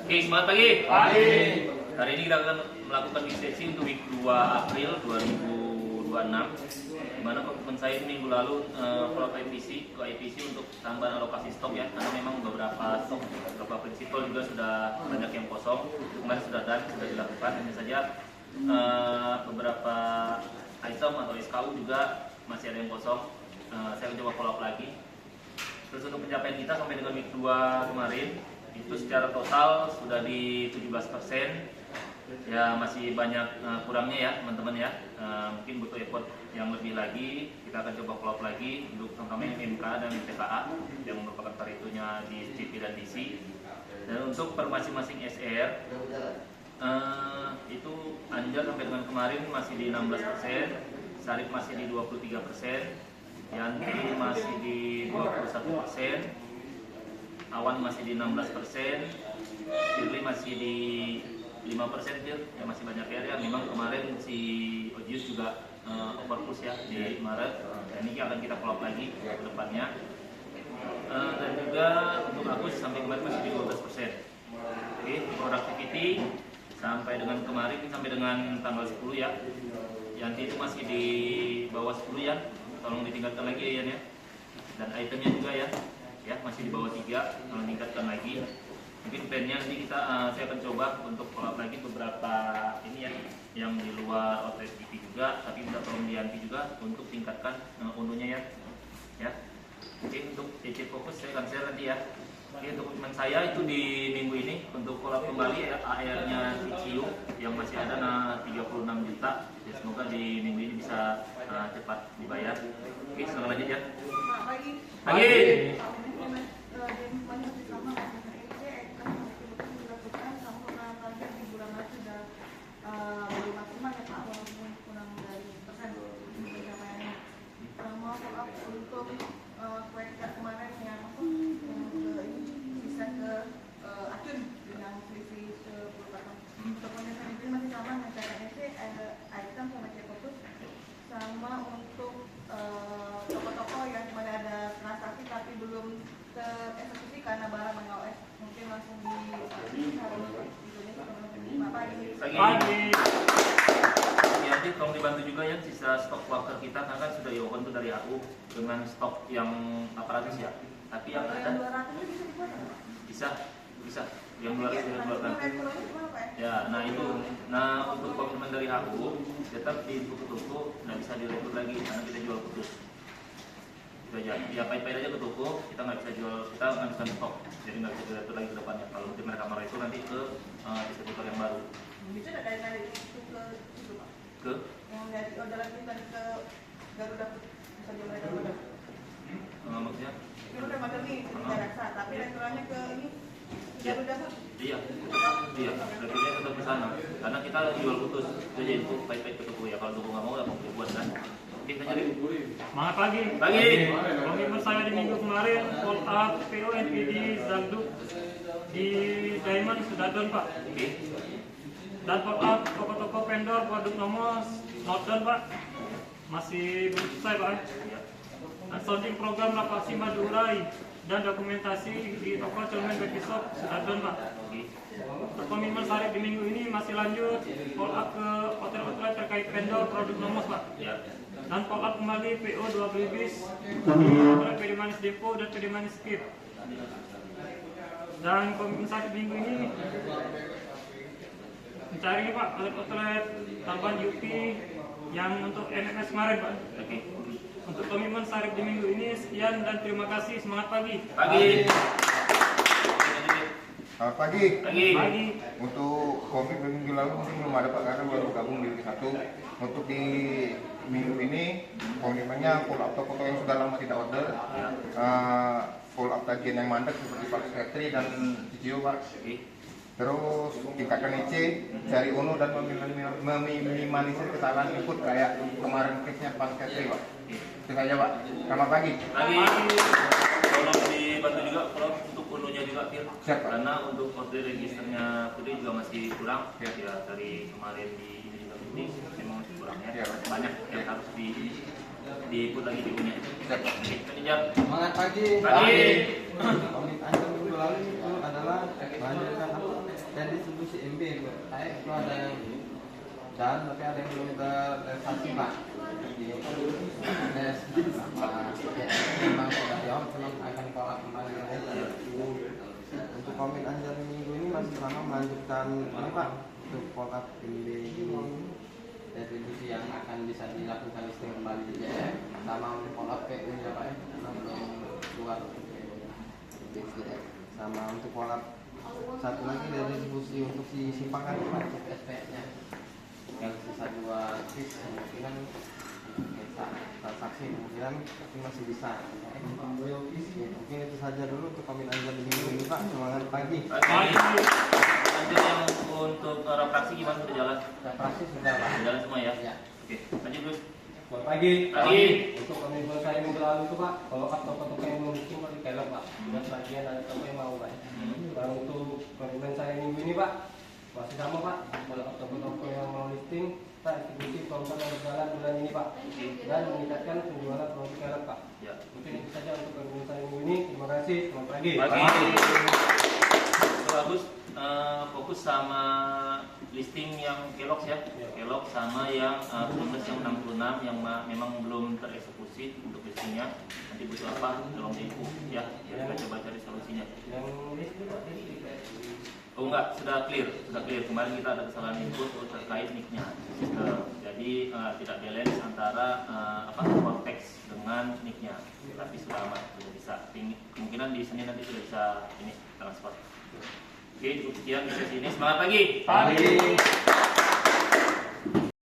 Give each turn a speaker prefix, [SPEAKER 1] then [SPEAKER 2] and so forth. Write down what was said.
[SPEAKER 1] Oke, semangat pagi.
[SPEAKER 2] Pagi.
[SPEAKER 1] Hari ini kita akan melakukan sesi untuk week 2 April 2026. Di mana komitmen saya minggu lalu follow IPC untuk tambahan alokasi stok ya, karena memang beberapa stok, beberapa prinsipal juga sudah banyak yang kosong. Kemarin sudah dilakukan, hanya saja beberapa item atau SKU juga masih ada yang kosong. Saya mencoba follow up lagi. Terus untuk pencapaian kita sampai dengan week 2 kemarin itu secara total sudah di 17%. Ya masih banyak kurangnya ya teman-teman ya. Mungkin butuh effort yang lebih lagi. Kita akan coba follow up lagi untuk terutama yang MK dan TKA yang merupakan paritonya di CP dan DC. Dan untuk per masing-masing SR itu Anjar sampai dengan kemarin masih di 16%, Sarip masih di 23%, Yanti masih di 21%, Awan masih di 16%, Firly masih di 5%, ya masih banyak ya. Memang kemarin si Ojius juga overpush ya di Maret. Dan ini akan kita follow up lagi ke depannya. Dan juga untuk Agus sampai kemarin masih di 12%. Oke, productivity sampai dengan kemarin sampai dengan tanggal 10 ya. Yanti itu masih di bawah 10 ya. Tolong ditingkatkan lagi ya. Dan itemnya juga ya masih di bawah 3, tolong tingkatkan lagi. Mungkin plannya nanti saya akan coba untuk follow up lagi beberapa ini ya yang di luar outlet TV juga, tapi minta tolong Yanti juga untuk tingkatkan unduhnya ya. Oke, untuk titik fokus saya akan share nanti ya. Oke, untuk komitmen saya itu di minggu ini untuk follow up kembali ya, AR-nya Ciu yang masih ada 36 juta. Ya, semoga di minggu ini bisa cepat dibayar. Oke, selamat lanjut ya. Pagi.
[SPEAKER 3] Sama untuk toko-toko yang mana ada transaksi tapi belum tereksekusi karena barang mengawas, mungkin langsung
[SPEAKER 1] Pagi. Jadi tolong dibantu juga ya sisa stok worker kita karena kan sudah open tuh dari aku dengan stok yang 800 ya. Tapi yang ada
[SPEAKER 3] 200 bisa dibuat
[SPEAKER 1] bisa yang 200 sudah dikeluarkan. Ya, nah itu, untuk komitmen dari aku tetap di toko-toko nggak bisa direkrut lagi karena kita jual putus. Itu aja, ya pahit-pahit aja ke toko, kita nggak bisa jual, kita nggak bisa stok, jadi nggak bisa direkrut lagi ke depannya. Kalau nanti mereka marah itu nanti ke distributor yang baru.
[SPEAKER 3] Bisa nggak dari itu ke itu Pak?
[SPEAKER 1] Ke?
[SPEAKER 3] Yang dari orderan kita ke Garuda bisa jual mereka Garuda.
[SPEAKER 1] Maksudnya?
[SPEAKER 3] Itu udah macam nih, tidak rasa, tapi restorannya ke ini Garuda Pak.
[SPEAKER 1] Iya, rekrutnya tetap ke sana karena kita jual putus. Itu aja itu pahit-pahit ke toko ya. Kalau toko nggak mau, ya mau dibuat kan. Kita cari.
[SPEAKER 2] Semangat pagi. Komitmen saya di minggu kemarin follow up PO NPD Zagduk di Diamond sudah done Pak.
[SPEAKER 1] Oke.
[SPEAKER 2] Dan follow up toko-toko vendor produk nomor not done Pak. Masih belum selesai Pak. Dan sounding program Lapasi Madurai dan dokumentasi di toko Celmen Baby Shop sudah done Pak. Komitmen Sarip di minggu ini masih lanjut follow up ke hotel-hotel terkait vendor produk nomor Pak. Dan follow up kembali PO 2 bis oleh PD Manis Depo dan PD Manis Skip. Dan komitmen Sarip minggu ini mencari Pak outlet tambahan UP yang untuk MMS kemarin Pak. Untuk komitmen Sarip di minggu ini sekian dan terima kasih. Semangat pagi.
[SPEAKER 4] Pagi. Untuk komitmen minggu lalu mungkin belum ada Pak karena baru gabung di satu. Untuk di minggu ini komitmennya full up toko yang sudah lama tidak order, full up tagihan yang mandek seperti Pak Sekretari dan Cicio Pak. Terus tingkatkan IC, cari UNO dan meminimalisir kesalahan input kayak kemarin case-nya Pak Sekretari Pak. Itu saja Pak. Selamat pagi.
[SPEAKER 1] Tolong dibantu juga kalau untuk UNO-nya juga Fir.
[SPEAKER 4] Siap, Pak.
[SPEAKER 1] Karena untuk order registernya Putri juga masih kurang ya dari kemarin di ini juga ini memang masih kurang ya. Banyak yang harus di-put lagi di UNO itu.
[SPEAKER 4] Siap.
[SPEAKER 5] Semangat pagi.
[SPEAKER 1] Pagi.
[SPEAKER 5] Komitmen minggu lalu itu adalah menghadirkan apa? dan distribusi MB kayak itu ada yang dan tapi ada yang belum terrealisasi Pak. Jadi tes memang sudah jawab, memang akan kolak kembali. Untuk komit anjir minggu ini masih selama melanjutkan ini Pak, untuk kolak MB ini distribusi yang akan bisa dilakukan listing kembali di JF sama untuk kolak PU ya Pak, karena belum keluar sama untuk kolak satu lagi dari distribusi untuk si simpangan Pak, SPX nya yang sisa 2 fix kemungkinan transaksi kemungkinan tapi masih bisa. Mungkin itu saja dulu untuk komin anjir di minggu ini Pak. Semangat pagi.
[SPEAKER 1] Lanjut yang untuk refraksi gimana, sudah jalan?
[SPEAKER 5] Refraksi sudah Pak.
[SPEAKER 1] Sudah jalan semua ya?
[SPEAKER 5] Ya.
[SPEAKER 1] Oke, lanjut Gus.
[SPEAKER 6] Selamat pagi.
[SPEAKER 1] Pagi.
[SPEAKER 6] Untuk komitmen saya minggu lalu itu Pak, kalau toko-toko yang belum bikin Pak dikelok Pak. Dan sebagian ada toko yang mau Pak. Dan untuk komitmen saya minggu ini Pak, masih sama Pak. Kalau toko-toko yang mau listing, kita eksekusi program yang berjalan bulan ini Pak. Dan meningkatkan penjualan produk kelok Pak.
[SPEAKER 1] Ya.
[SPEAKER 6] Mungkin itu saja untuk komitmen saya minggu ini. Terima kasih. Selamat pagi.
[SPEAKER 1] Pagi. Bagus. Fokus sama listing yang Kellogg's ya, Kellogg's sama yang Primus yang 66 yang memang belum tereksekusi untuk listingnya. Nanti butuh apa? Tolong diinfo ya, kita coba cari solusinya.
[SPEAKER 6] Yang listing Pak,
[SPEAKER 1] Oh enggak, sudah clear. Kemarin kita ada kesalahan input terkait nicknya. Jadi tidak balance antara konteks dengan nicknya. Tapi sudah aman, sudah bisa. Kemungkinan di Senin nanti sudah bisa ini transfer. Oke, cukup sekian di sesi ini. Semangat pagi.
[SPEAKER 2] Pagi.